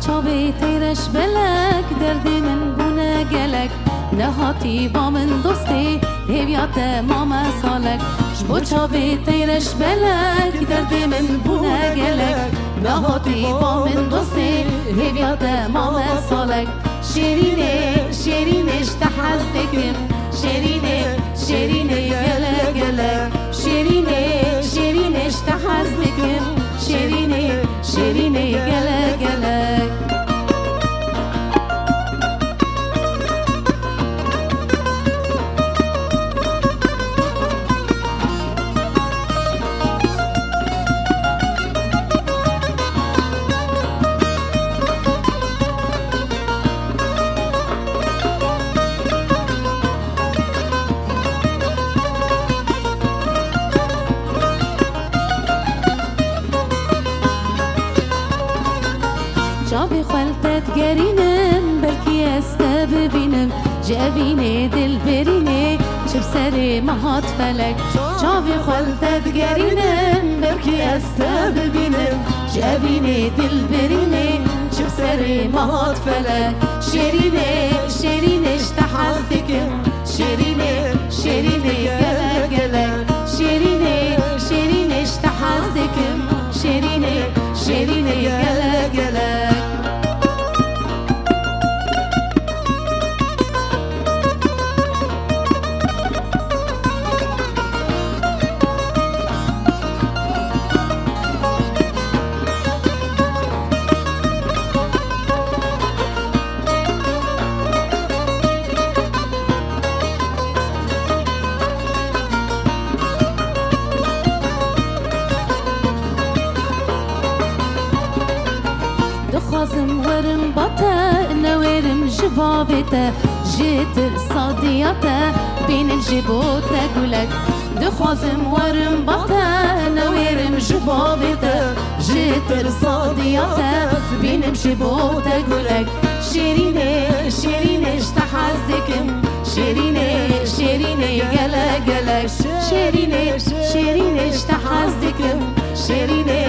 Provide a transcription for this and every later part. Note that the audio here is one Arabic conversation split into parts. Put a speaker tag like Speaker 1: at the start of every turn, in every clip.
Speaker 1: چاوی تیرش بلک دردی من بونه گلک نهاتی با من دوستی هیویات ماما سالک جبو چاوی تیرش بلک دردی من بونه گلک نهاتی با من دوستی هیویات ماما سالک شیرینه شیرینش تحزدکم شیرینه شیرینه گله گله شیرینه شیرینش تحزدکم شیرینه شیرینه گله گله جابي خلتت قرينم بلكي استا ببينم جابيني دل بريني شب سري مهات فلك جابي خلتت قرينم بلكي استا ببينم جابيني دل بريني شب سري مهات فلك شيريني شيريني اشتحزتكم شيريني شيريني قلق قلق شيريني شيريني اشتحزتكم شيريني شيريني قلق قلق دخوازم ورم باتا نويرم جبابتا جيتر صادياتا بينم جبوتا قولك دخوازم ورم باتا نويرم جبابتا جيتر صادياتا بينم جبوتا قولك شيريني شيريني اشتحزدكم شيريني شيريني قلا قلق شيريني شيريني اشتحزدكم شيريني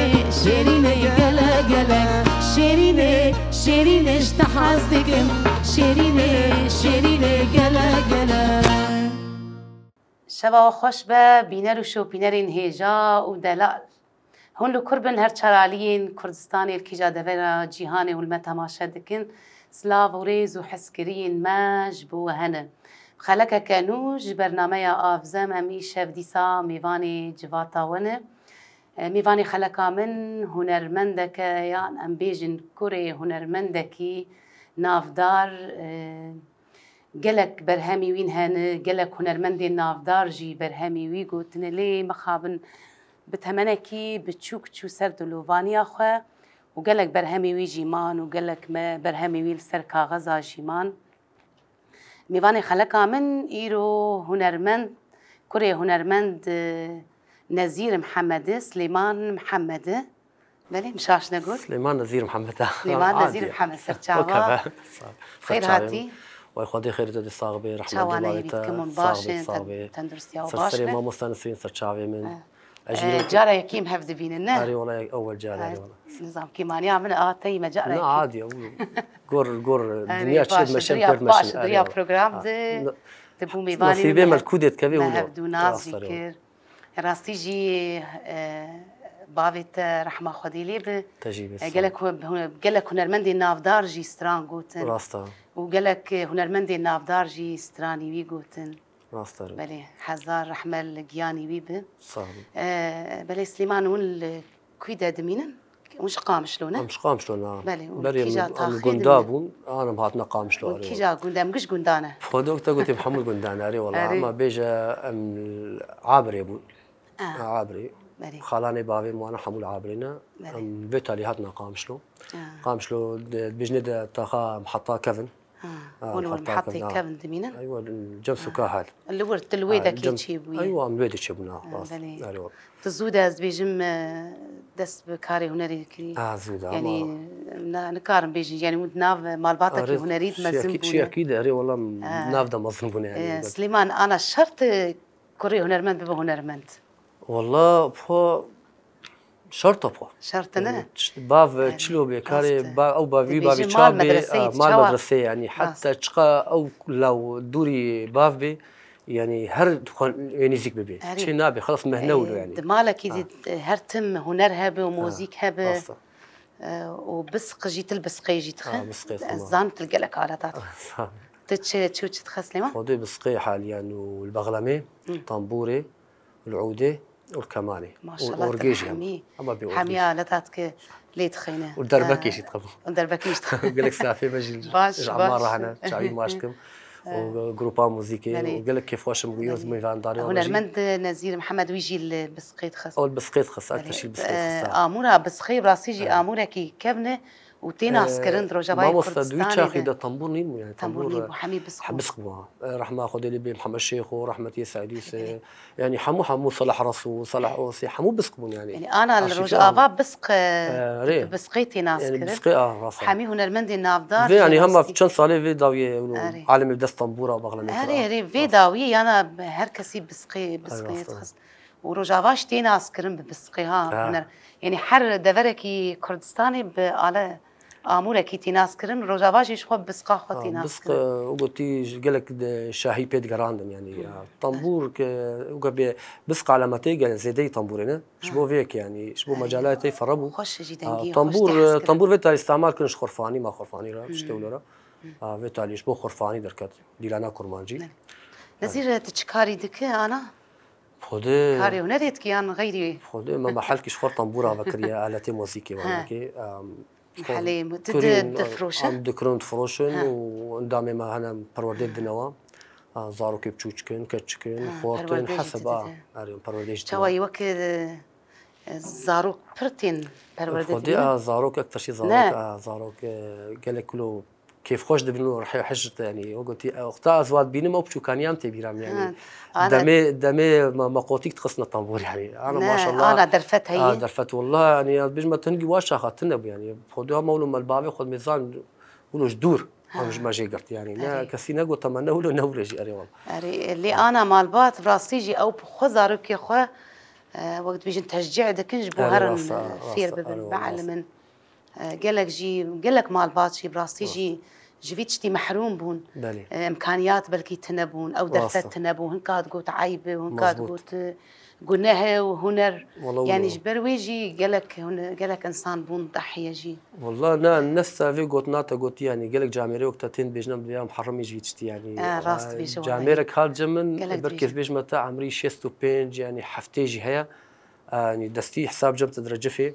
Speaker 1: شيريني قلا قلق شيريني شيريني اشتحزدكم شيريني شيريني قلا قلا
Speaker 2: شبا خوش به بینر و شوپینرین هیجا و دلال هون لو کربن هر چرالین کردستانی الکیجا دورا جیهان و المتماشا دکن سلاف و ریز و حسکرین ماج بو هنه خلقه کنوج برنامه آفزم امی شف دیسا میوانی جواتا ونه میوانی خلقا من هنرمندک یان ام بیجن کره هنرمندکی نافدار گلک برهمی وین هن گلک هنرمندی نافدار جی برهمی وی گوتن لی مخابن بتمنکی بچوک چو سر دلووانی آخه و گلک برهمی وی جیمان و گلک برهمی وی سر کاغذا جیمان میوانی خلقا من ایرو هنرمند کره هنرمند نزیر محمد سليمان محمد بله مشاش نقول
Speaker 3: سليمان نزير محمد
Speaker 2: سليمان نزير محمد سرچاوا خير هاتي
Speaker 3: ويخدي خير زاد الصاغبي رحمه الله
Speaker 2: تعالى صاغبي تندرستي او باش
Speaker 3: سرسري ما مستانسين سرچاوي من
Speaker 2: جارة يكيم هفد بيننا
Speaker 3: اري والله اول جارة والله
Speaker 2: نظام كيمان يعمل تي ما جارة
Speaker 3: لا عادي قور الدنيا تشد مشان كل
Speaker 2: باش دريا بروجرام تبو ميباني
Speaker 3: نصيبي مالكودت كبي
Speaker 2: ولا هبدو ناز ذكر راستي جي بافيت رحمه خدي لي قالك هنرمندي نافدار جي ستران قوتن
Speaker 3: راستا
Speaker 2: وقالك هنرمندي نافدار جي ستراني وي قوتن
Speaker 3: راستا
Speaker 2: بلي حزار رحمه الجياني وي
Speaker 3: صح
Speaker 2: بلي سليمان ون كويدا دمينن مش قام شلونه
Speaker 3: مش قام شلونه
Speaker 2: بلي
Speaker 3: كيجا قندابون انا بهاتنا قام شلونه
Speaker 2: كيجا قندام مش قندانه
Speaker 3: فودوك تقولي محمد قندانه اري والله ما بيجا عابري ابو عابري خالاني بافي وانا حمول عابرينا بيتالي هاتنا قامشلو بجند تاخا محطه كفن
Speaker 2: محطه كفن دمينا
Speaker 3: ايوه الجمس كاحل
Speaker 2: اللي ورد الويدا كي تشيبوي
Speaker 3: ايوه من ويدا تشيبنا خلاص ايوه
Speaker 2: تزودا بيجم دس بكاري هنري كري
Speaker 3: زودا
Speaker 2: يعني نكارم بيجي يعني ود ناف مال باطك هنري تمزن
Speaker 3: شي اكيد اري والله ناف ده مظلوم يعني
Speaker 2: سليمان انا شرط كوري هنرمند بهنرمند
Speaker 3: والله هو شرطة بوا
Speaker 2: شرطنا
Speaker 3: باف تشلو بكاري أو بافي بافي تشابي مال مدرسة يعني حتى تشقى أو لو دوري باف بي يعني هر يعني زيك ببي شيء نابي خلاص مهنولو يعني
Speaker 2: دمالك يدي هر تم هنر هبه وموزيك هبه وبسق جيت البسقي جيت الزان تلقى لك على تشو تخسلي ما
Speaker 3: خذي بسقي حاليا والبغلمي طنبوري العودة والكماني
Speaker 2: ما شاء الله حمي آلاتك ليه تخينه
Speaker 3: والدربكيش يتخبو
Speaker 2: والدربكيش
Speaker 3: قال لك سافي بجي عمار هنا شعبي ماشكم وجروبا موزيكي وقال لك كيف واش مغيوز ميفان داري
Speaker 2: هنرمند نزير محمد ويجي البسقيت خاص
Speaker 3: او البسقيت خاص اكثر شيء البسقيت خاص
Speaker 2: امورها بسقي براسي جي امورها كي كبنه وتيناس كرند رجباي
Speaker 3: كردستاني ما وصل ده طنبور نيمو يعني
Speaker 2: طنبور حمي
Speaker 3: بسقوا رحمه خذ لي بي محمد الشيخ ورحمه يسعديس يعني حمو صلاح رسول صلاح اوسي حمو بسقون يعني
Speaker 2: انا الرجابا بسق بسقيتي ناس
Speaker 3: يعني بسقي راسي
Speaker 2: حمي هنرمند نافدار
Speaker 3: يعني هم في كان صالي في داويه عالم بدس طنبوره بغلمي
Speaker 2: هري في داويه انا هر كسي بسقي خص ورجاباش تيناس كرم بسقيها يعني حر دفركي كردستاني على اموره كي تيناس كرن رجاواجي شو بسقا خوتي ناس
Speaker 3: بسق وقلتي قال لك شاهي بيت جراندن يعني طنبور بسق على ماتيجا زيدي طنبورنا شبو فيك يعني شبو مجالاتي فربو
Speaker 2: خوش جدا
Speaker 3: طنبور فيتا استعمال كنش خرفاني ما خرفاني را شتولرا فيتا شبو خرفاني دركات ديلانا كرمانجي
Speaker 2: نزير تشكاري دك انا
Speaker 3: خدي
Speaker 2: كاري ونريت كيان غيري
Speaker 3: خدي ما محلكش خور طنبوره بكريا آلات موسيقي وهيك
Speaker 2: حليم تدفروشن
Speaker 3: دكرون تفروشن وندامي ما هنا پروردید دنوا زارو كي بچوچكن كچكن خورتن حسب اريم پرورديش
Speaker 2: چوي وك زارو برتين پروردید
Speaker 3: خدي زارو اكثر شيء زارو قال كله كيف خوش دبنو راح حجت يعني وقلت اختار ازواد بينما وبچوكانيام تبيرام يعني دمي ما قوتيك تخصنا الطنبور يعني انا ما شاء الله
Speaker 2: انا درفت هي
Speaker 3: درفت والله يعني بيجما تنقي واشا خاطرنا يعني خدوها مولو مالبابي خد ميزان ولوش دور مش ما جي قرت يعني لا كسينا قلت تمنى ولو نورجي اري والله
Speaker 2: اللي انا مالبات براسيجي او خزارك يا خو وقت بيجي تشجيع دكنج بوهرن فير بالعلم قالك جي قالك مالبات شي براسيجي جفيتشتي محروم بون امكانيات بلكي تنبون او درفت تنبون هنكاد قوت عيبه وهنكاد قوت قلناها وهنر يعني جبر ويجي قالك انسان بون ضحيه جي
Speaker 3: والله نا الناس في قوت ناتا قوت يعني قالك جاميري وقتين بيجنا بيا محرم جفيتشتي يعني
Speaker 2: راست بيجوا
Speaker 3: جاميرك هال جمن بركز بيجما تاع عمري شيستو بينج يعني حفتيجي هيا يعني دستي حساب جبت درجفي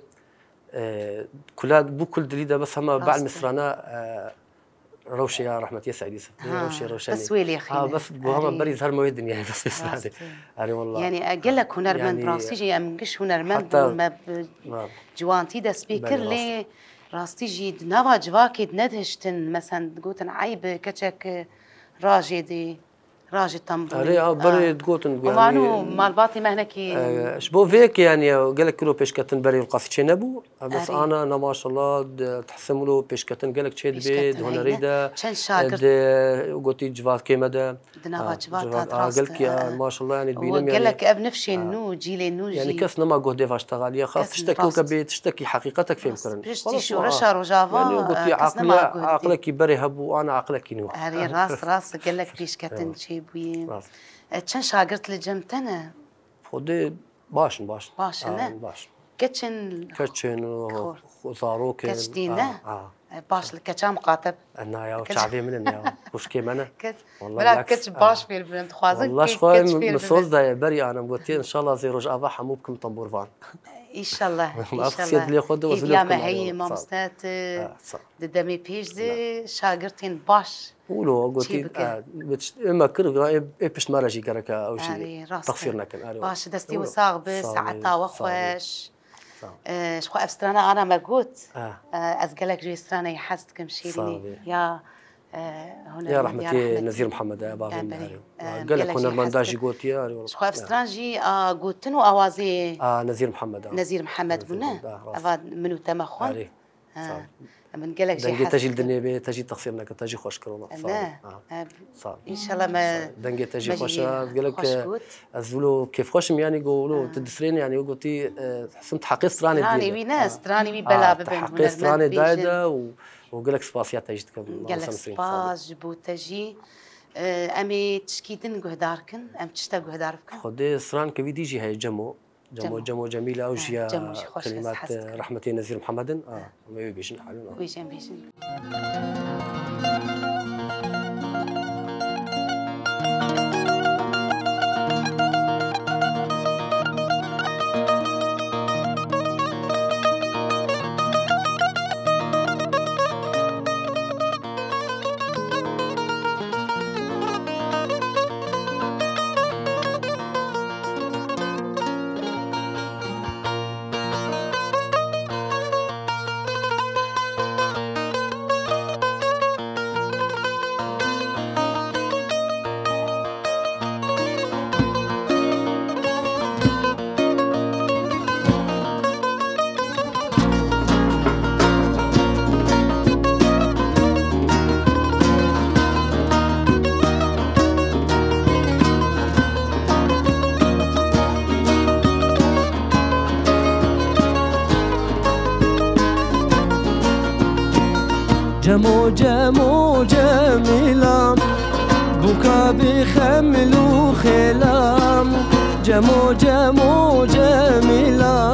Speaker 3: كلها بو كل دليده بس هم بعد مصرانا روشي يا رحمة يسعد يوسف روشي
Speaker 2: بس ويلي اخي
Speaker 3: بس بوهم بريز هالمويدن يعني بس يسعد هذه والله
Speaker 2: يعني اقول لك هنرمند يعني راسيجي مش هنرمند ما جوانتي دا سبيكر لي راستيجي نافا جواكي ندهشتن مثلا تقولن عيب كتشك راجدي راجي طنبور
Speaker 3: بري تقولن
Speaker 2: ومعنو مال باطي ما هناكي
Speaker 3: شبو فيك يعني قال لك كيلو بيشكتن بري القصتشي نبو بس انا ما شاء الله تحسم له بيشكتن قال لك تشيد بيد هنا ريده قلت جوات كيما
Speaker 2: دنافا جوات
Speaker 3: قال لك ما شاء الله يعني
Speaker 2: بينم يعني قال لك ابنفشي نو جيلي نو
Speaker 3: يعني كسنا ما قهدي فاش تغاليه خاص تشتكي حقيقتك في مكرن
Speaker 2: شو رشا رجافا
Speaker 3: يعني قلت عقلك بري هبو انا عقلك نو
Speaker 2: هري راس قال لك بيشكتن شي بوين تشن شاغرت لجمتنا
Speaker 3: خدي باشن
Speaker 2: باش كتشن
Speaker 3: وصاروك
Speaker 2: كتشدينا باش الكتشام قاتب
Speaker 3: انا يا شعبي من يا وش كيما
Speaker 2: والله كتش باش في البنت خوازن
Speaker 3: والله شوي مصوص دا بري انا قلت ان شاء الله زي رجع ابا حموبكم طنبور فان
Speaker 2: ان شاء الله
Speaker 3: ان شاء الله لي خد
Speaker 2: وزلكم يا ما هي مامستات دمي بيج دي شاغرتين باش
Speaker 3: ولو قلتي اما كر باش مراجي كرك او شيء تقصيرنا كان
Speaker 2: باش دستي وصاغ بس عطا وخواش شخو افسترانا انا مرقوت ازقلك جي استرانا يحست كم شيريني يا
Speaker 3: هنا يا رحمتي نزير محمد بابا النهاري قال لك هنا المنداجي قلت يا
Speaker 2: شخو افسترانجي قلت نو اوازي
Speaker 3: نزير محمد
Speaker 2: بنا افاد منو تمخون من قالك
Speaker 3: دنجي تجي الدنيا تجي تقصيرنا تجي خوش كورونا
Speaker 2: صار ان شاء الله ما
Speaker 3: دنجي تجي خوش قال لك ازولو كيف خوشم يعني يقولوا تدسرين يعني قلتي حسمت حقيقة ستراني
Speaker 2: تراني بيناس تراني بي بلا ببن
Speaker 3: حقيقة ستراني دايدا وقال لك سباسيات تجي تكمل
Speaker 2: قال لك سباس جبو تجي امي تشكيدن قهداركن ام تشتا قهداركن
Speaker 3: خدي ستران كبي ديجي هي جمو جميلة أوجيا كلمات رحمتي نزير محمد ما بيجن حالنا
Speaker 2: بيجن
Speaker 4: جمو جميلة بكا بخمل وخلام جمو جميلة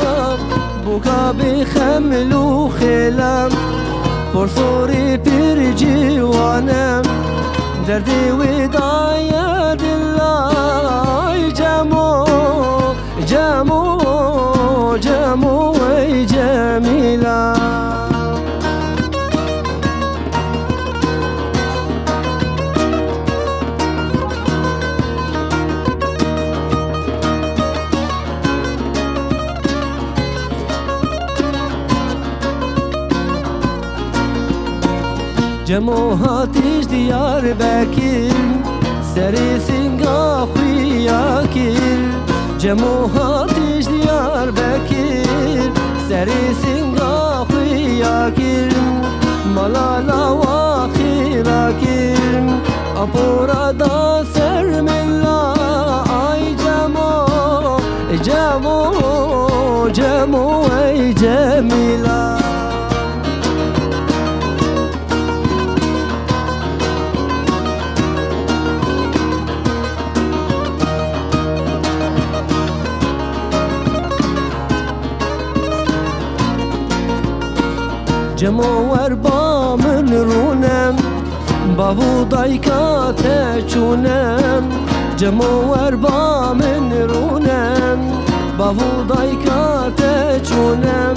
Speaker 4: بكا بخمل وخلام برصوري برجي وانام دردي ودايا دلاي جمو جميلة جمو هاتيش ديار باكر سري سنگا خوياكر جمو هاتيش ديار باكر سري سنگا خوياكر ملالا واخيراكر أبورا دا سر ملا أي جمو أي جميلة جمو وربا من رونم باو دایکا تچونم جمو وربا من رونم باو دایکا تچونم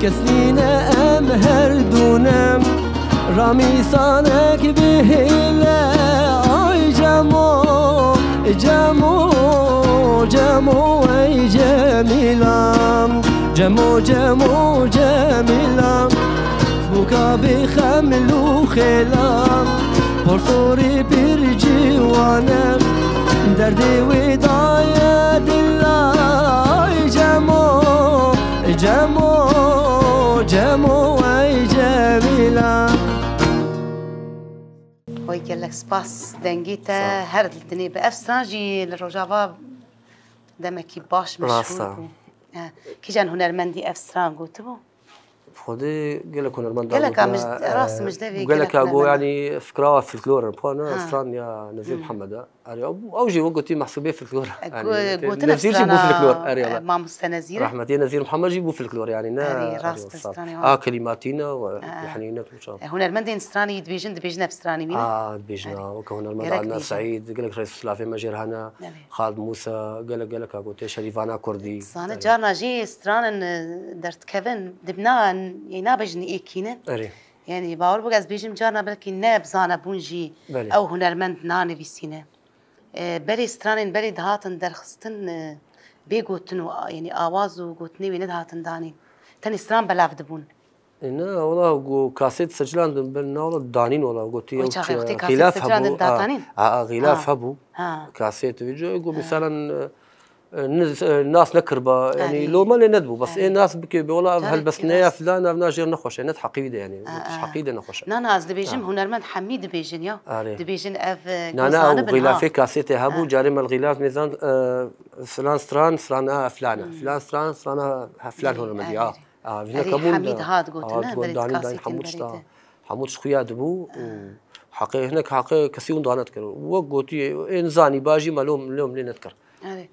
Speaker 4: کسنین ام هر دونم رامی سانک بهله آی جمو ای جمیلم جمو جمیلم بوكا بخمل وخلام برصوري برجي وانام دردي ودايا دلاي جمو اي جميلة
Speaker 2: وي قال لك سباس دنجيتا هرد الدنيا بأفسترانجي الرجابة دمكي باش مشهور كي جان هنرمندي أفستران قلتبو
Speaker 3: خدي قال لك هنرمند
Speaker 2: قال لك راس مش دافي
Speaker 3: قال لك أقول يعني فكرة في الكلور بقولنا أستران يا نزيل محمد أوجي وقتي محسوبية في الكلور
Speaker 2: يعني
Speaker 3: نزيل جيبوا في الكلور أريلا
Speaker 2: ما مستنزير
Speaker 3: رحمتي نزيل محمد جيبوا في الكلور يعني
Speaker 2: راس أستراني
Speaker 3: كلماتنا وحنينات وش
Speaker 2: هنرمند أستراني دبيجنا في أستراني مين
Speaker 3: دبيجنا وكهنرمند عندنا سعيد قال لك رئيس السلافي مجرهنا خالد موسى قال لك أقول شريفانا كردي
Speaker 2: صانع جارنا جي أستران درت كفن دبنا ينابجني إيكينه يعني باور بقاس بيجم جارنا بلكي ناب زانا بونجي أو هنرمند ناني بيسينه بري سترانين بري دهاتن درخستن بيقوتنو يعني آواز وقوتني وين دهاتن داني تاني ستران بلاف دبون
Speaker 3: إنه والله كاسيت سجلان بالنا والله دانين والله قلتي
Speaker 2: غلاف هبو
Speaker 3: غلاف هبو كاسيت فيديو يقول مثلا الناس نكربه يعني لو ما ندبوا بس الناس بكي والله هلبسنا فلان افنا جير نخوش يعني حقيقه يعني مش حقيقه نخوش
Speaker 2: نانا از دبيجن هنرمند حميد دبيجن يا دبيجن اف
Speaker 3: نانا وغلافي كاسيتي هابو جاري من الغلاف ميزان فلان ستران فلان فلان فلان ستران فلان فلان هنرمندي
Speaker 2: هنا كابول حميد هاد قلت
Speaker 3: بريد حمود شخويا دبو حقيقة هناك حقيقة كثير دانت كر وقوتي إنساني باجي مالوم لوم لينتكر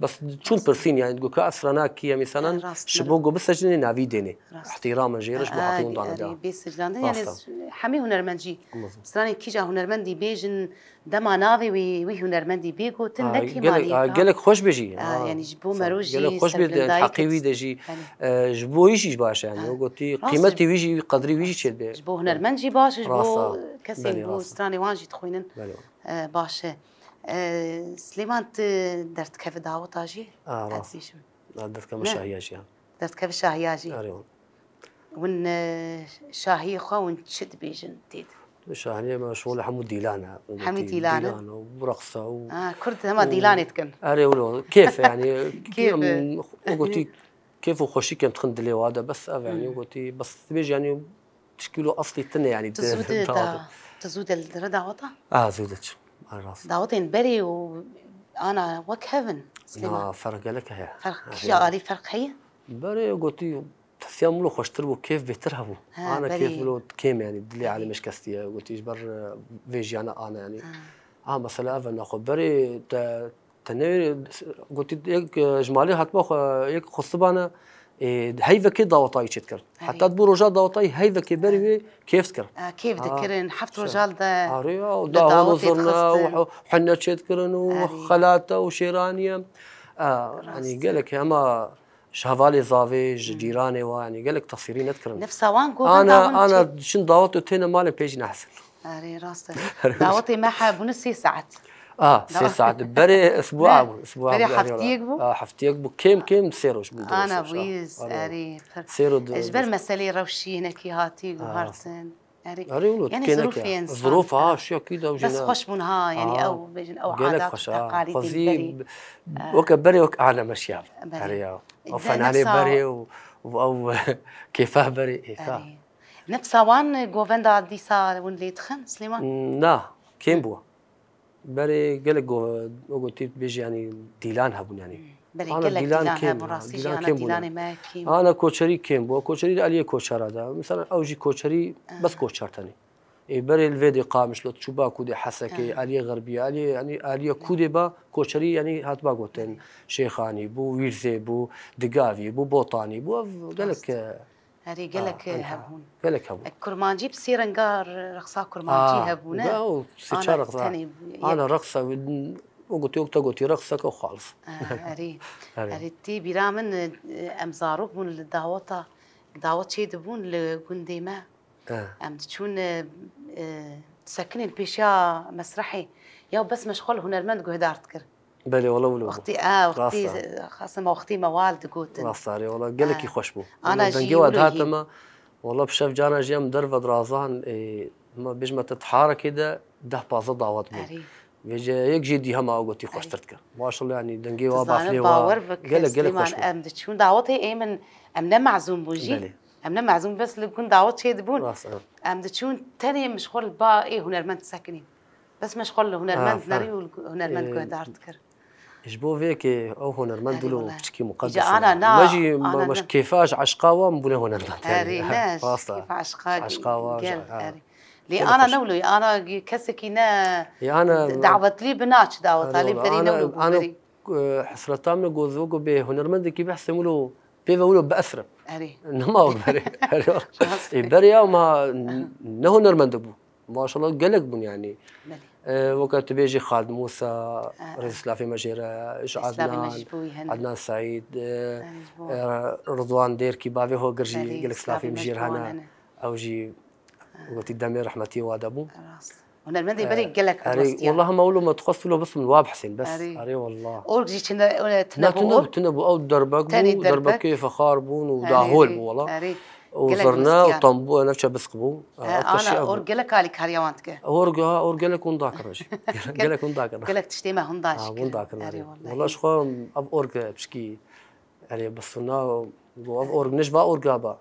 Speaker 3: بس شون برسين يعني تقول كأسرنا كيا مثلا شبوقو بس سجني نافي ديني احتراما جيرش بحقيقة دانا
Speaker 2: بس سجلان يعني حمي هنرمندي سراني كيجا هنرمندي بيجن دما نافي وي هنرمندي بيجو تنكي مالي
Speaker 3: قالك خوش بيجي
Speaker 2: يعني جبو مروجي
Speaker 3: قالك خوش بيجي حقيقي دجي جبو يجي باش يعني وقوتي قيمتي ويجي قدري ويجي تشد
Speaker 2: جبو هنرمندي باش جبو كسي بو سراني وانجي تخوينن باش سليمان درت كيف دعوتاجي؟
Speaker 3: راسي درت كم شاهياجي
Speaker 2: درت كيف شاهياجي ون شاهي خا ون تشد بيجن تيد
Speaker 3: شاهية مشغولة حمود ديلانة
Speaker 2: ديلانة
Speaker 3: ورقصة
Speaker 2: كرد هما ديلانة تكن
Speaker 3: ولو كيف يعني كيف قلتي كيف وخشي كم تخندلي وهذا بس يعني قلتي بس بيجي يعني تشكيله أصلي تنة يعني
Speaker 2: تزود الدعوة؟
Speaker 3: زودت
Speaker 2: دعوتين بري وأنا وك هيفن سليمان
Speaker 3: فرق لك هي
Speaker 2: فرق شغالي فرق هي
Speaker 3: بري قلتي تسيام له خوش تربو كيف بيترهبوا أنا بري. كيف لو كيم يعني دلي على مش كستيا قلتي جبر فيجي أنا يعني مثلا أفن أخو بري تنير قلتي يك جمالي هتبخ يك خصبانة هيفا كي ضوطاي تذكر حتى تبو رجال ضوطاي هيفا كي بري كيف تذكر
Speaker 2: كيف تذكرين حفت رجال ده
Speaker 3: دا نظرنا وحنا تذكرن وخلاته وشيرانيا يعني قالك اما شهفالي زافيج جيراني ويعني قالك تصيرين اذكر
Speaker 2: نفس وان
Speaker 3: انا شن ضوطت هنا مالي بيجي نحسن
Speaker 2: راسك دعوتي معها بنص ساعات
Speaker 3: 6 ساعات بري اسبوع
Speaker 2: بري حفتيك بو
Speaker 3: حفتيك بو كيم سيروش بو
Speaker 2: انا بويز اري سيرو اجبر مسالي روشي هناك هاتي وهارسن يعني
Speaker 3: ظروف اشياء كده
Speaker 2: بس خوش منها يعني او بيجن او عادات
Speaker 3: تقاليد وكبري وك اعلى مشياب بري وفناني بري او كيفاه بري
Speaker 2: نفس وان جوفندا ديسا وين اللي تخن سليمان
Speaker 3: لا كيم بو بري قالك قلت بيجي يعني ديلان هبون يعني
Speaker 2: انا ديلان هبون راسي انا ديلان ما كيم
Speaker 3: انا كوتشري كيم بو كوتشري عليه كوتشر هذا مثلا اوجي كوتشري بس كوتشر ثاني بري الفيدي قامش لو تشوبا كودي حسكي عليه غربيه عليه يعني عليه كودي با كوتشري يعني هات با قوتين شيخاني بو ويرزي بو دقافي بو بوطاني بو قالك
Speaker 2: هري قالك هبون
Speaker 3: قالك هبون
Speaker 2: كرمانجي بصير نقار رقصة كرمانجي هبونا
Speaker 3: لا سيتشار رقصة أنا رقصة وقلت رقصة وخالص
Speaker 2: هري تي برامن أمزاروك من الدعوة شيء دبون لجندي ما أم تشون تسكني البيشا مسرحي يا بس مشغول هنرمند جهدار تكر
Speaker 3: بله والله ولو
Speaker 2: وقتي خاصة ما وقتي موالد قوت
Speaker 3: راساري والله قالك يخشبو أنا جي ودهاتما والله بشاف جانا جي مدرفة درازان ما بيجمع تتحارك كده ده بازا دعوات بو بيجي يجي دي هما قلت يخش ترتكر ما شاء الله يعني دنجي وابع فيه
Speaker 2: قالك خشبو أم تشون دعوتي إيه من أمنا معزوم بوجي أمنا معزوم بس اللي بكون دعوت شيء دبون أم تشون تاني مشغول با إيه هنرمند ساكنين بس مشغول هنرمند ناري وهنرمند جهدار تكر
Speaker 3: إجبو فيك أو هنرمند دولو بشكي مقدس
Speaker 2: أنا
Speaker 3: ماجي مش كيفاش عشقاوة مبونه هنرمند
Speaker 2: يعني كيف عشقاوة لي أنا نولو أنا كسكينا دعوت لي بناتش دعوت لي بري نولو
Speaker 3: أنا حسرتام نجوزوجو بهنرمند كيف يحسمولو بيقولوا بأسرب إنما هو بري بري أو ما نهنرمند بو ما شاء الله قلق بن يعني وقت بيجي خالد موسى رئيس لافي مجيرة عدنان سعيد رضوان ديركي بافي هو قرجي قلق سلافي مجير هنا أو جي وقت الدمير رحمتي وادبو
Speaker 2: هنرمند بري قلق
Speaker 3: والله ما أقوله ما تخص له بس من واب حسين بس أري والله
Speaker 2: أورجي تنبو
Speaker 3: أو دربك كيف خاربون وداهول والله وزرنا وطنبو نفسها بسقبو
Speaker 2: انا اورجلك على كاريوانتك
Speaker 3: اورجلك ونداكر ماشي قالك ونداكر
Speaker 2: قالك تشتي ما هنداش
Speaker 3: ونداكر والله شخو اب اورج بشكي يعني بصنا اورج نجبا اورجابا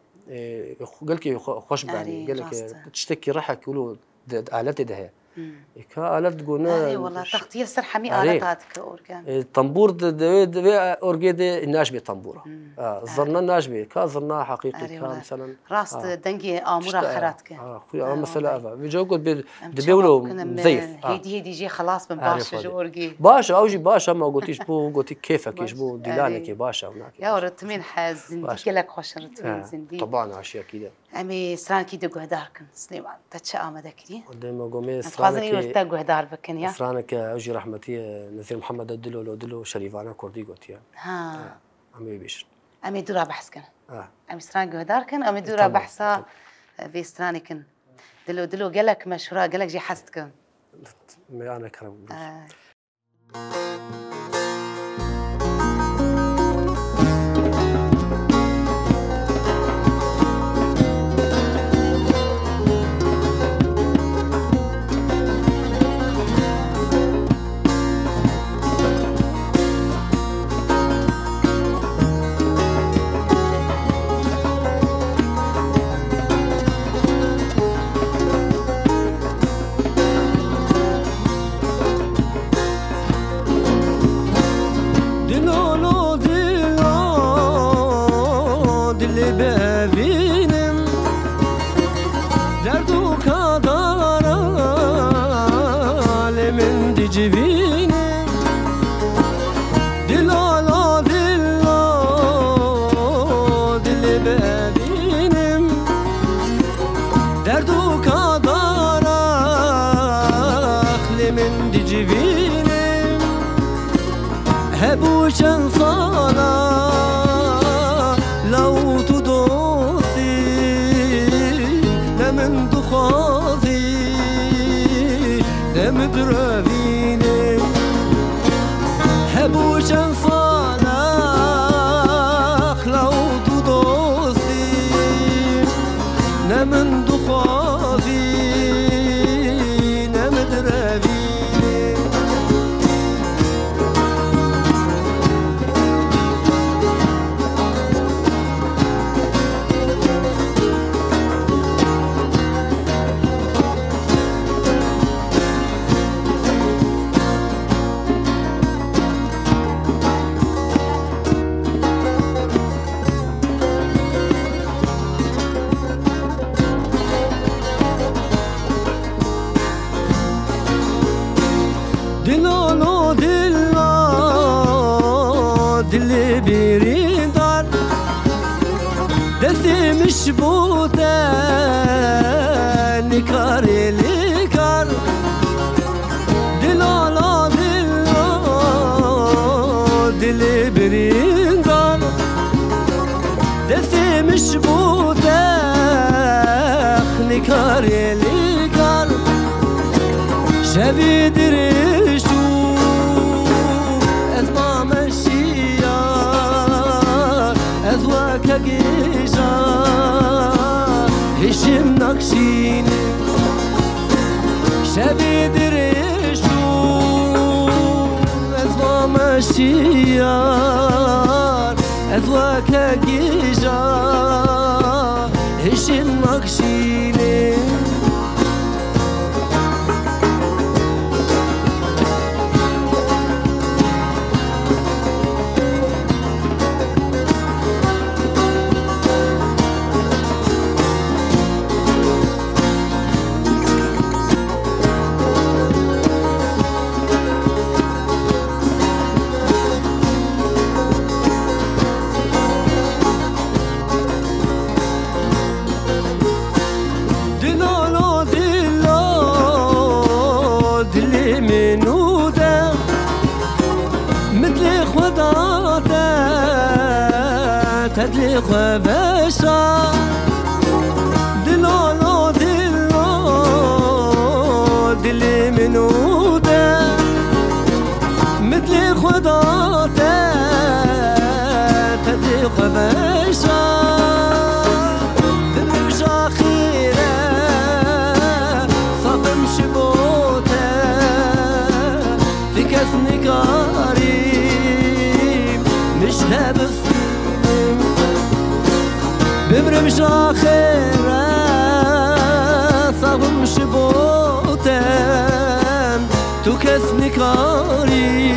Speaker 3: قالك خوش بعني قالك تشتكي راح يقولوا آلات ده كا آلات قلنا
Speaker 2: اي والله تغطية سرحمي آلاتك اورجان
Speaker 3: الطنبور ده اورجي ده الناشبي طنبوره زرنا الناشبي كا زرنا حقيقي كا مثلا
Speaker 2: راس دنجي امور اخراتك
Speaker 3: مثلا بيجوا قلت بيقولوا زيف
Speaker 2: هيدي جي خلاص من باشا اورجي
Speaker 3: باشا اوجي باشا ما قلتيش بو قلتي كيفك يجبو ديلانك باشا هناك
Speaker 2: يا رتمين حزنديك لك خوش رتمين زندي
Speaker 3: طبعا عشيه كده
Speaker 2: امي سرانكي دغ هداركن سليمان تتشا امدكني
Speaker 3: قدام قومي
Speaker 2: سرانكي ورتاغ هدار بكن يا
Speaker 3: سرانك اوجي رحمتي نذير محمد دلو شريفانا كردي قلت يا
Speaker 2: ها
Speaker 3: امي بيش
Speaker 2: امي دورا بحثكن امي سرانكي هداركن امي دورا بحثا في سرانكن دلو قالك مشهوره قالك جي حستكن
Speaker 3: انا كرم
Speaker 4: هبوشن صالا لو تدوسي لمن دخاذي لمدربيني هبوشن صالا لو تدوسي لمن دخاذي لمدربيني مشبوطة نكار لكار دلالا دل بريندار دثي مشبوطة نكار لكار شبي دريشو أزما مشيار أزواك قيشار هشم نقشيني شبي دريشو أزوا مشيار أزواك قيشار هشم نقشيني تدلي خبشة دلو دلي منودة مثل خداته تدلي خبشة بمرمش آخرة صابم شبوتن تو كس نكاري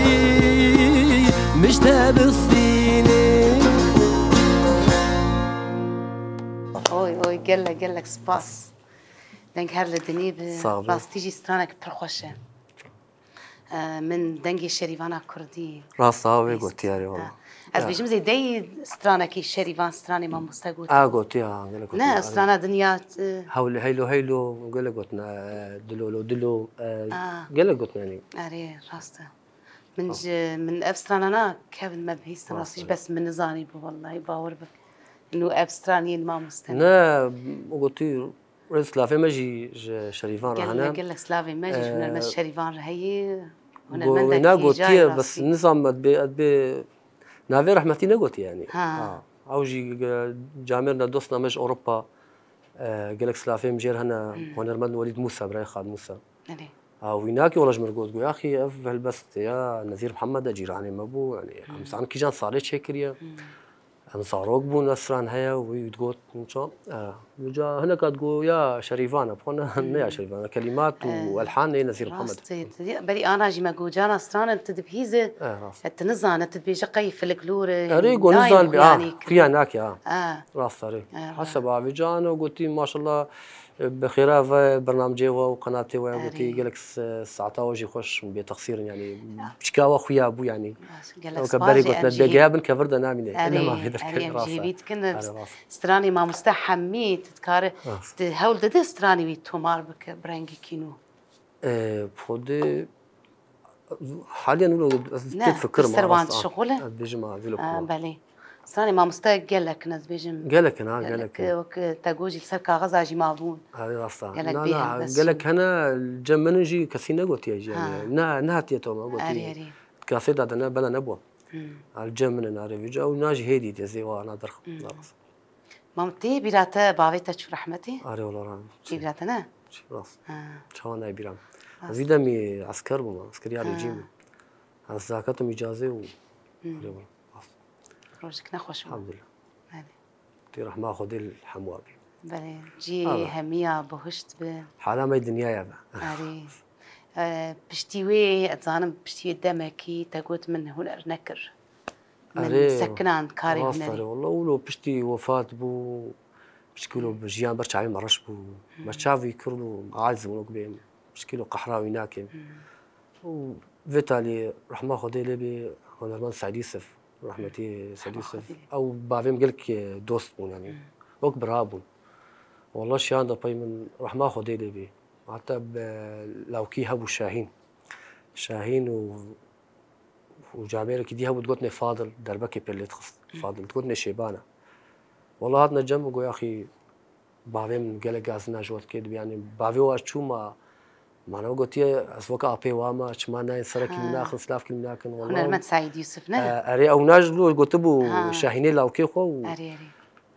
Speaker 4: مش تابصيني
Speaker 2: اوي قال لك سباس دنگ هر لدنی باز تیجی سترانك پرخوشه من دنگی شریوانا کردی
Speaker 3: راست هاوی گوتی یاری والله
Speaker 2: از بیشم زی دی سترانکی شریوان سترانی ما مستقوت
Speaker 3: گوتی ها
Speaker 2: نه سترانا دنیا
Speaker 3: هول هیلو قال قلتنا دلو قال قلتنا يعني
Speaker 2: اري راسته من ابسترانا كيفن ما بهيست راسيش بس من نزاني والله باور بك انه ابسترانيين ما مستنى
Speaker 3: لا قلتي سلافي ماجي شريفان رانا
Speaker 2: قال لك سلافي ماجي من المس شريفان هي
Speaker 3: هنا المندك قلتي بس النظام ادبي نافي رحمتي نقولتي يعني اوجي جامرنا دوستنا مج اوروبا قال لك سلافي مجير هنا هنرمد وليد موسى براي خالد موسى ويناكي والله جمرقوت يا اخي اف هالبست يا نذير محمد اجيراني مبو يعني مثلا كي جان صارت شكريه هم صاروك بو نسران هيا ويتقول ان شاء وجا هنا تقول يا شريفانا بخونا يا شريفانا كلمات والحان نذير محمد
Speaker 2: بري انا جي ما جانا سران انت دبهيزه التنزان انت بيجقي في الكلور
Speaker 3: اريقو نزان في هناك راس اري حسب افيجان وقلتي ما شاء الله بخيرها برنامجي وقناتي وقلتي قال لك الساعه وجي خوش بتقصير يعني بشكاوى خويا ابو يعني وكبري قلت دقيقه بنكفر نامي انا ما في
Speaker 2: درك جيبيت كنا ستراني ما مستحمي تذكر هول دد ستراني ويتومار بك برانجي كينو
Speaker 3: بودي حاليا نقول تفكر
Speaker 2: مع شغله
Speaker 3: بيجمع فيلو
Speaker 2: بالي ستراني ما مستقل لك ناس بيجم
Speaker 3: قال لك انا قال لك
Speaker 2: وك تاجوجي سركا غزاجي مابون
Speaker 3: هذه راسها قال لك هنا الجمن نجي كسينا قلت يجي يعني نهت يتوما قلت كاسيد عندنا بلا نبوه الجمن نعرف يجي او ناجي هدي تزي وانا درخ
Speaker 2: مامتي بيراتا بافيتا تشوف رحمتي
Speaker 3: اري والله راه
Speaker 2: بيراتنا
Speaker 3: راس شلون بيرام زيدمي عسكر بما عسكري على الجيم على زكاتهم اجازه و
Speaker 2: روجك نخوش
Speaker 3: الحمد لله تي راح ماخذ الحموابي
Speaker 2: بلي جي همية بهشت
Speaker 3: حالا ما الدنيا يا
Speaker 2: اري بشتيوي اتظانم بشتيوي دمكي تقوت من هنا نكر من سكنان كاري هنا
Speaker 3: والله ولو بشتي وفاة بو بشكيلو بجيان برشا عين مرش بو مرشافي كرلو عايز ولو بهم بشكيلو قحراوي ناكم وفيتالي راح ماخذ لي هنرمان سعيد يوسف رحمتي سعيد يوسف او بافيم قالك دوست بون يعني وك برابون والله شي عنده باي من راح ماخذ لي بي حتى لو كي هبو شاهين وجابير كي هبو تقولني فاضل دربكي بيلي تخص فاضل تقولني شيبانه والله هذا نجم يا اخي بافيم قالك غازنا جوت كيد يعني بافيو اشو ما أنا قلت يا أسوق أبي وما شمعنا يسرق المناخ سلاف كلمنا كن والله
Speaker 2: هنا سعيد يوسف نه
Speaker 3: أري أو ناجلو قلت أبو شاهيني لاو كيخو
Speaker 2: أري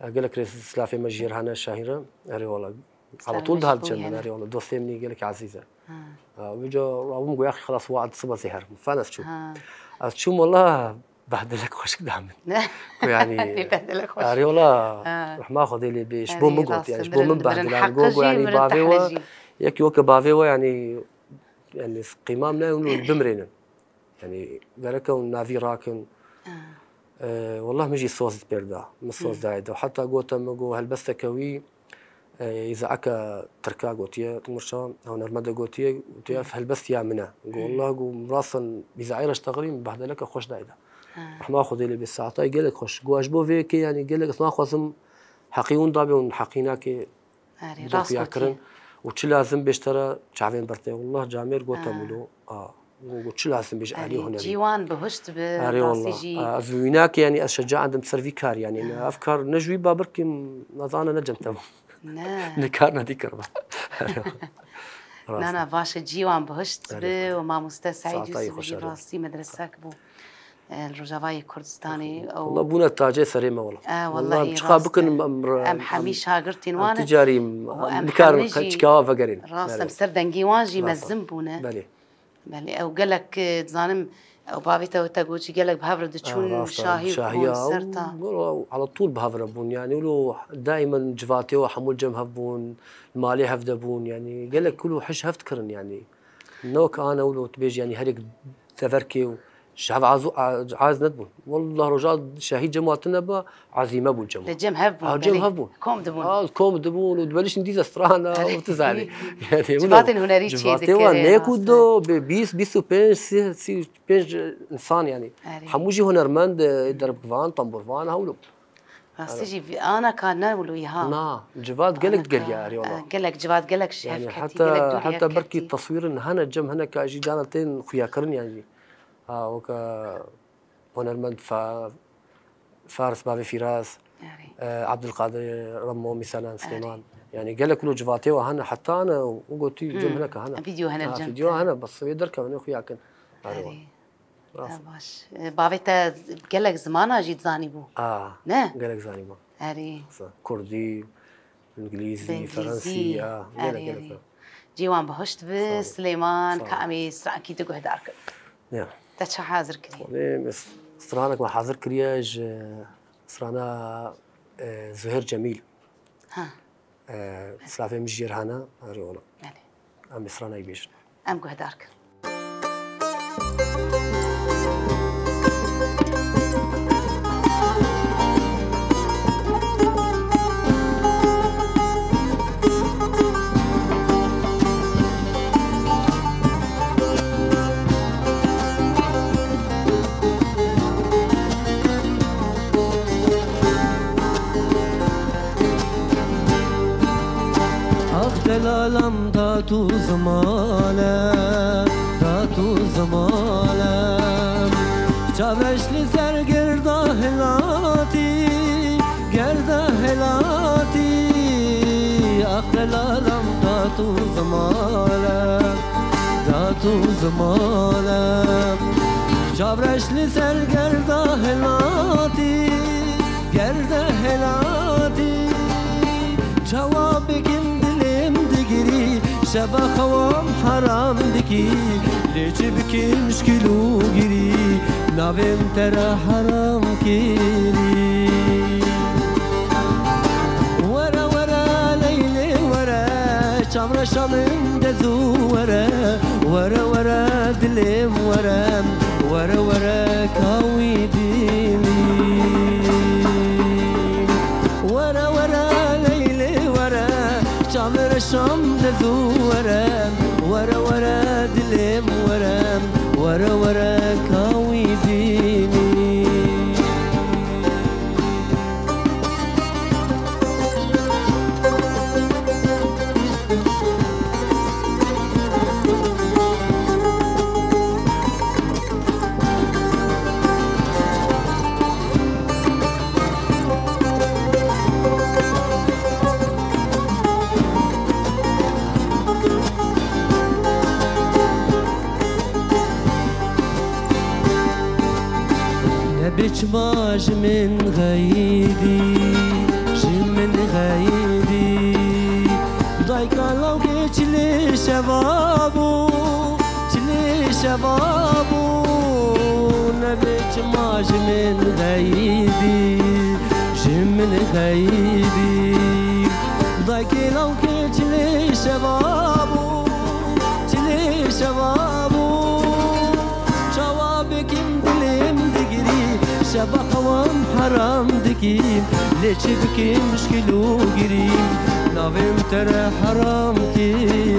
Speaker 3: قال لك سلاف مجير هنا شاهينة أري والله على طول ده الجنة أري والله دوستي مني قال لك عزيزة ويجا أبوم يا أخي خلاص وعد صبر سهر فأنا شو والله بهدلك خوش دعم يعني أري والله رح ما أخذ لي بيش بوم مقط يعني بوم من بهدلان جوجو يعني بافيوا ياكي وكا بافيوا يعني قمامنا يقولوا بمرينا يعني قالك نافي راكن والله مجي صوص بيردا مش صوص دايد وحتى قوتا مقو هالبستا كوي إذا أكا تركا قوتيا تمرشا أو نرمدا قوتيا في هالبست يا منا قول الله قول راسا إذا عيرش تغريم بهدلك خوش دايدا رح ما أخذ لي بالساعة قال لك خوش قواش بو فيكي يعني قال لك ما أخذهم حقيون ضابي حقيناكي
Speaker 2: راسك
Speaker 3: كرن وش لازم بيشترى شعبين برتي والله جامير قوتا ملو وش لازم بيج عليه هنا
Speaker 2: جيوان بهشت
Speaker 3: براسيجي أزويناك يعني أشجع عندهم سيرفيكار يعني أفكار نجوي بابركي نظانا نجمتهم نكارنا دي كربا
Speaker 2: أنا باشا جيوان بهشت وما مستسعد يوسف براسي مدرسة كبو الرجاوي كردستاني
Speaker 3: او والله بونا تاجي سريمه والله
Speaker 2: والله
Speaker 3: بشقا بكن
Speaker 2: ام حميش هاجرتين وانا
Speaker 3: تجاري نكار تشكاوا فقرين
Speaker 2: راس مسر دنجي واجي مزم بونا
Speaker 3: بلي
Speaker 2: او قالك تظانم وبابيتا وتاجوتشي قال لك بهافر دتشون شاهي
Speaker 3: وسرتا على طول بهافر بون يعني ولو دائما جفاتي وحمول جم هفبون مالي هفدبون يعني قال لك كله حش هفتكرن يعني نوك انا ولو تبيج يعني هريك تفركي شعب عاز ندبون والله رجال شهيد جماعتنا با عزيمه بون جماعه
Speaker 2: الجم هفبون
Speaker 3: جم هفبون كوم دبون ودبلش نديز استرانا وتزعلي يعني
Speaker 2: جبات هنري
Speaker 3: جبات نيكو دو بيس بيج انسان يعني حموجي هنرمند درب كفان طنبور فان هولو
Speaker 2: سيجي انا كان نقول وياها
Speaker 3: جواد قالك قرياري والله
Speaker 2: قالك جواد قالك شيف
Speaker 3: يعني حتى بركي التصوير ان هنا جم هنا كاجي جانتين خياكرن يعني وكا هنرمند فارس بابي فراس عبد القادر رمو مثلا سليمان يعني قال لك كله جواتي وهنا حتى انا وقلت جم هناك هنا
Speaker 2: فيديو هنا الجم
Speaker 3: فيديو هنا بس يدرك من خياكن
Speaker 2: باش بابيتا قال لك زمانها جيت زاني بو
Speaker 3: نه قال لك زاني بو
Speaker 2: اري
Speaker 3: كردي انجليزي فرنسي
Speaker 2: قال لك جيوان بهشت بسليمان كامي سراكي تقعد دارك
Speaker 3: نعم
Speaker 2: تشا حاضر كري
Speaker 3: سرانك ما حاضر كرياج سرانا زهير جميل سلافي مجير هنا اري والله ام سرانا يبيش
Speaker 2: ام قعد دارك
Speaker 4: دلالم داتو زمالم چاوش لسر گرده هلاتی اخ دلالم داتو زمالم چاوش لسر گرده هلاتی جواب بگیم شبا خوام حرام دکی لیچ بکی مشکلو گیری ناویم ترا حرام کیری ورا لیلی ورا چامر شامن دزو ورا دلیم ورا کاوی دیلی ورا لیلی ورا چامر شام دزو ورا دلم ورا كاوي ديني بچماش من غيدي ضايقة لو جيت لي شبابو نبچماش من غيدي ضايقة لو جيت لي شبابو جوابك مدلم دقري شبا خوام حرام دكيم ليش بكي مشكلو قريم ناويم ترى حرام كيري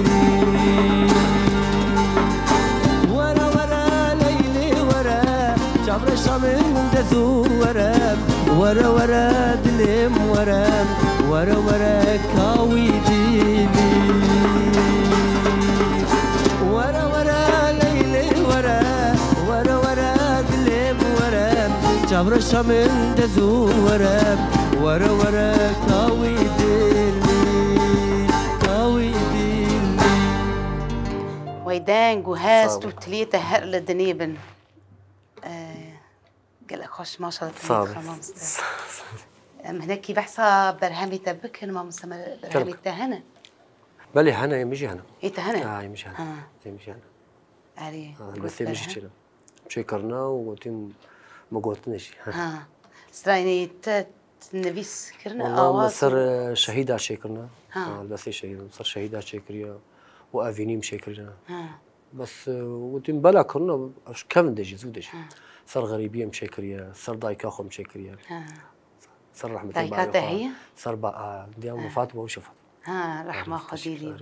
Speaker 4: ورا ليلي ورا جابر شامن دزو ورا دلم ورا كاوي ديلي ورا ليلي ورا دلم جابر شامن دزو ورا كاوي ديلي
Speaker 2: ويدان جهاز توتليته هرل دنيبن قال خوش ما شاء الله خمامست هناك بحثها برهامي تبكن ما مسمى برهامي تهنا
Speaker 3: بلي هنا مش هنا
Speaker 2: ايه تهنا
Speaker 3: مش هنا مش هنا
Speaker 2: علي
Speaker 3: بس مش كده شكرنا وقلتين ما قلتناش.
Speaker 2: سراني تنفيس كرنا
Speaker 3: والله صار شهيدة شكرنا. بس شهيدة صار شهيدة شكريا وأفينيم شكرنا. بس قلتين بلا كرنا كم دجي زودش. صار غريبية مشكريا صار دايكا خو مشكريا. صار رحمة الله
Speaker 2: دايكا تهي.
Speaker 3: صار بقى ديام فاطمة وشفت.
Speaker 2: رحمة خديلي.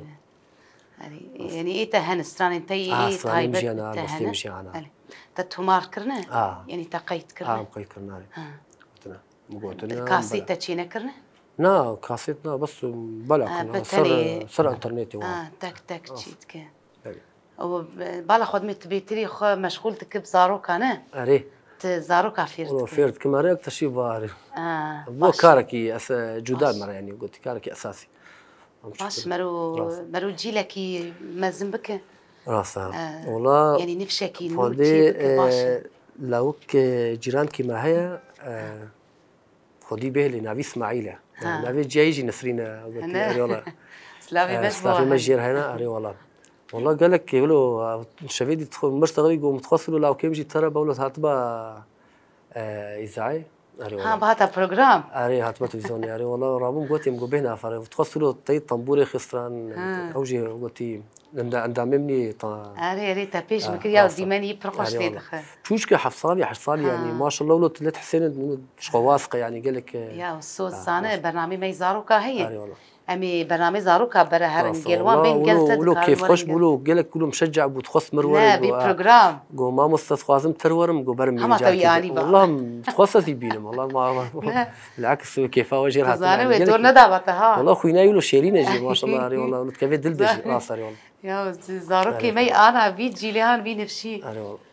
Speaker 2: يعني إيه تهان سراني أنتي إيه
Speaker 3: طيبة تهان.
Speaker 2: تتمار كرنا. يعني تقيت كرنا.
Speaker 3: قيت كرنا.
Speaker 2: كاسيت تشينا كرنا؟
Speaker 3: نا كاسيتنا بس بلا كنا صار انترنتي
Speaker 2: تك تشيت كان وبالا خدمت بيتري مشغول تكب زاروك أنا
Speaker 3: أري
Speaker 2: زاروك عفيرت
Speaker 3: والله فيرت كما رأيك تشي باري مو كاركي جداد مرة يعني قلت كاركي أساسي
Speaker 2: باش مرو جيلكي مازن بك
Speaker 3: راسها والله
Speaker 2: يعني نفشكي نوتي بك باش
Speaker 3: لوك جيران كما هي خدي به لنبي إسماعيل نبي جايجي نسرينا أري والله سلافي مجير هنا أري والله قال لك يقولوا شفيدي تدخل مشتغل يقوم متخصصوا لو كيمجي ترى بقولوا هتبقى إذاعي أري والله
Speaker 2: بهذا برنامج
Speaker 3: أري هتبقى تلفزيوني أري والله رابون قلتي مقبهنا فري تخصصوا تي طنبوري خسران أوجي قلتي ندعمني
Speaker 2: أري تبيش مكريا وديماني يبرقش تدخل
Speaker 3: شوش كحفصالي يعني ما شاء الله ولو تلت حسين مش واثقة يعني قال لك
Speaker 2: يا الصوت صانع برنامج ما يزاروكا هي أمي برنامج زاروكا برا هرن جلوان بين قلت
Speaker 3: ولو كيف خوش بقولوا قال لك كله مشجع بتخص مرور
Speaker 2: لا ببرنامج
Speaker 3: جو ما مستخدم ترورم جو برمي والله متخصص يبينهم والله ما بالعكس كيف وجهها
Speaker 2: زانه ودورنا دعوتها
Speaker 3: والله خوينا يقولوا شيرين اجي ما شاء الله عليه والله ولد كيف دلدج راسري والله
Speaker 2: يا زاروكي مي انا بيت جيليان بي نفسي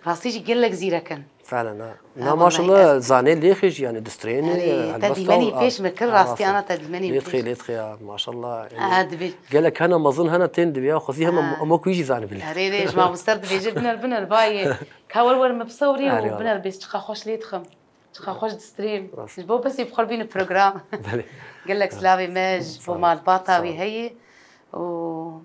Speaker 2: راسي قال لك زيركن
Speaker 3: فعلا ما شاء الله زاني ليخج يعني دسترين
Speaker 2: تدمني فيش مكر راستي انا تدمني
Speaker 3: فيش ليتخي ما شاء الله قال لك انا ما اظن هنا تند بيا خذيها ما كويجي زاني بالله
Speaker 2: ريش ما مسترد بيجي بنا الباي كاول مبصوري وبنا البيت تخا خوش ليتخم تخا خوش دستريم بو بس يبخل بين البروجرام قال لك سلافي ماج ومال باطاوي هي و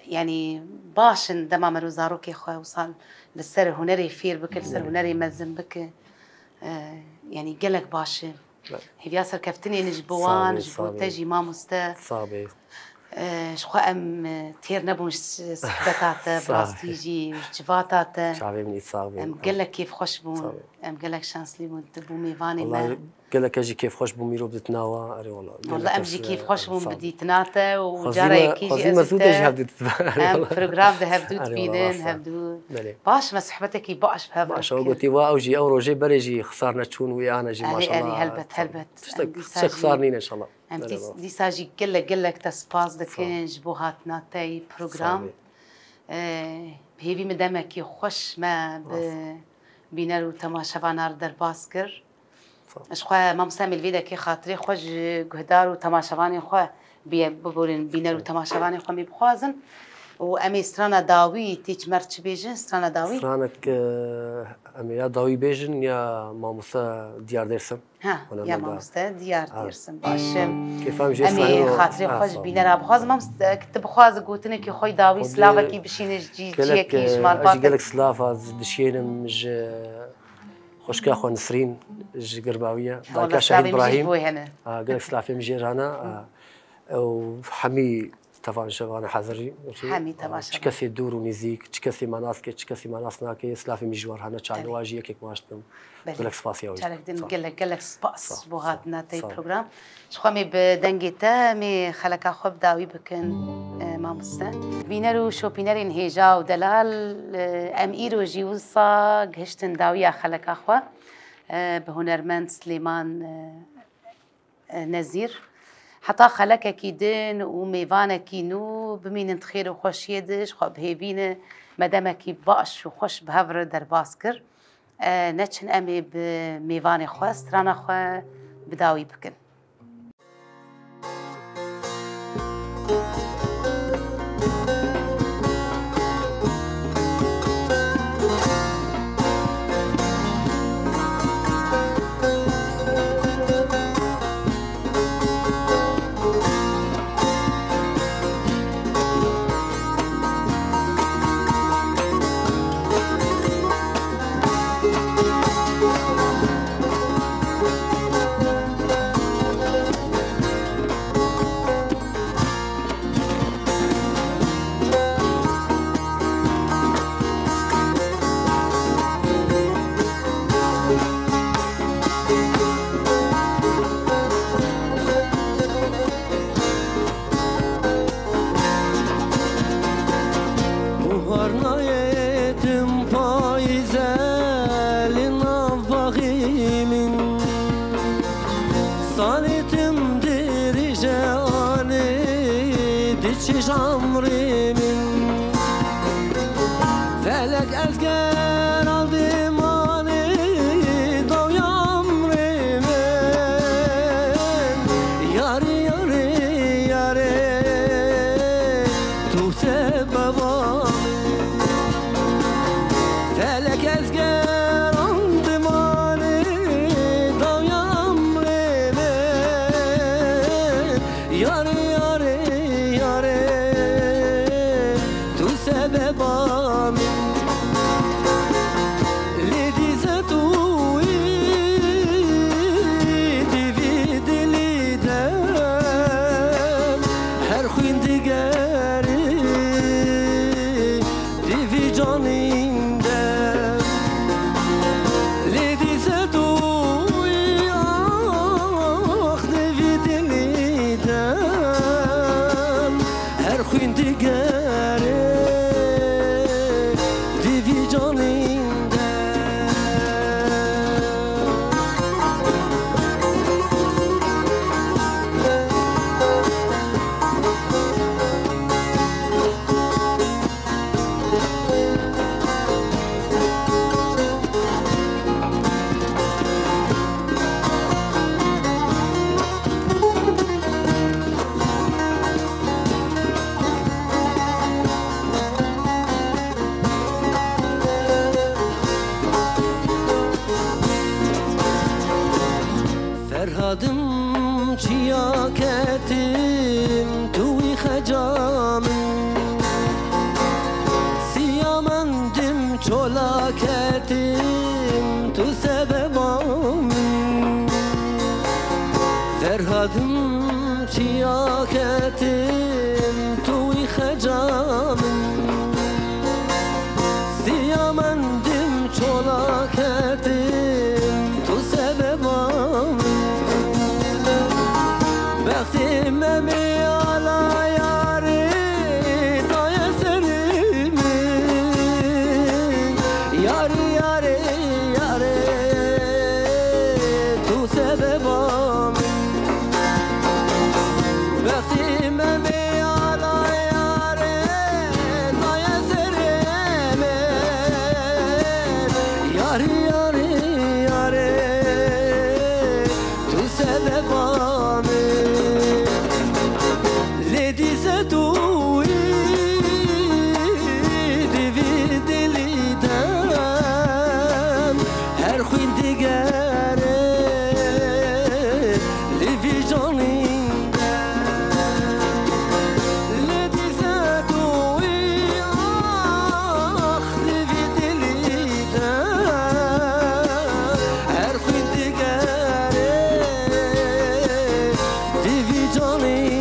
Speaker 2: يعني باش عندما مرو زاروكي خويا وصل للسر هنري فير بك السر هنري مزن بك يعني قالك باش هي بياسر كفتني نجبوان جبو تجي ما مستا
Speaker 3: صابي
Speaker 2: شخو ام تير نبوش سكتات براستيجي وجباتات
Speaker 3: شعبي من صابي
Speaker 2: ام قالك كيف خوش بون ام قالك شانسلي بون تبو ميفاني
Speaker 3: ما قالك اجي كيف خوش بون ميرو بدتناوا اري
Speaker 2: والله امجي كيف خوش بون بدي تناتا وجاري كيجي
Speaker 3: ازتا
Speaker 2: ام بروجرام ذهب دود بينن هبدو باش مسحبتك باش بها
Speaker 3: باش قلتي واوجي او روجي بريجي خسارنا تشون ويا انا جي ما شاء الله
Speaker 2: هلبت
Speaker 3: خسارنين ان شاء الله
Speaker 2: ام دي ساجي قالك تسباس دكن جبوهات ناتاي بروجرام بهيفي مدامك خوش ما بينارو تماشا بانار در باسكر اشخوا ما مسامي الفيدا كي خاطري خوش جهدار وتماشاواني خوا ببورين بينارو تماشاواني خوا مبخوازن وامي سترانا داوي تيج مرتش بيجن سترانا داوي
Speaker 3: سترانك امي يا داوي بيجن يا ماموسا ديار ديرسم
Speaker 2: يا ماموسا ديار ديرسم باش
Speaker 3: كيف فهم جي
Speaker 2: امي خاطري خوش بينارا بخواز ماموسا كنت بخواز قوتني كي خوي داوي سلافا كي بشينج جي كي جمال باطل
Speaker 3: قالك سلافا دشينم خوشكا خو نسرين قرباويه دايكا شهيد ابراهيم قالك سلافي مجير هنا وحمي طبعا شباب حضري
Speaker 2: حمي طبعا
Speaker 3: تشكسي دور ونزيك تشكسي مناسك تشكسي مناسناك سلافي مجوار هنا تشالواجي كيك ماشتم قالك سباسي اوي
Speaker 2: قالك سباس بوغاتنا تاي بروجرام شخومي بدنجيتا مي خلك خب داوي بكن مامستا بينرو شوبينر انهيجا ودلال اميرو جيوصا غشتن داوي خلك اخوا بهنرمند سليمان نزير حتى خلك كيدن وميفانا كينو بمين تخير وخوش يدش خو بهيبينه مدامك باش وخوش بهفر در باسكر نتشن امي بميفاني خو سترانا خو بداوي بكن
Speaker 4: چش عمری من فلک از گر aldı mani dav yamri men yari yari yari tu sebebam felek az ger aldı mani dav yamri men yari yari yari tu sebebam Ferhadım çiyaketim tuvi xecamim Siyamandim çolaketim tu sebebam Ferhadım çiyaketim tuvi xecamim Siyamandim çolaketim tu sebebam Bəxtimə mi ala yari daya serimin Yari yari yari tu sebebam Bəxtimə mi ala yari daya serimin Yari yari yari tu sebebam Dize tuyi divi dilidem her xwin digere livi canindem dize tuyi ah divi dilidem her xwin digere livi canindem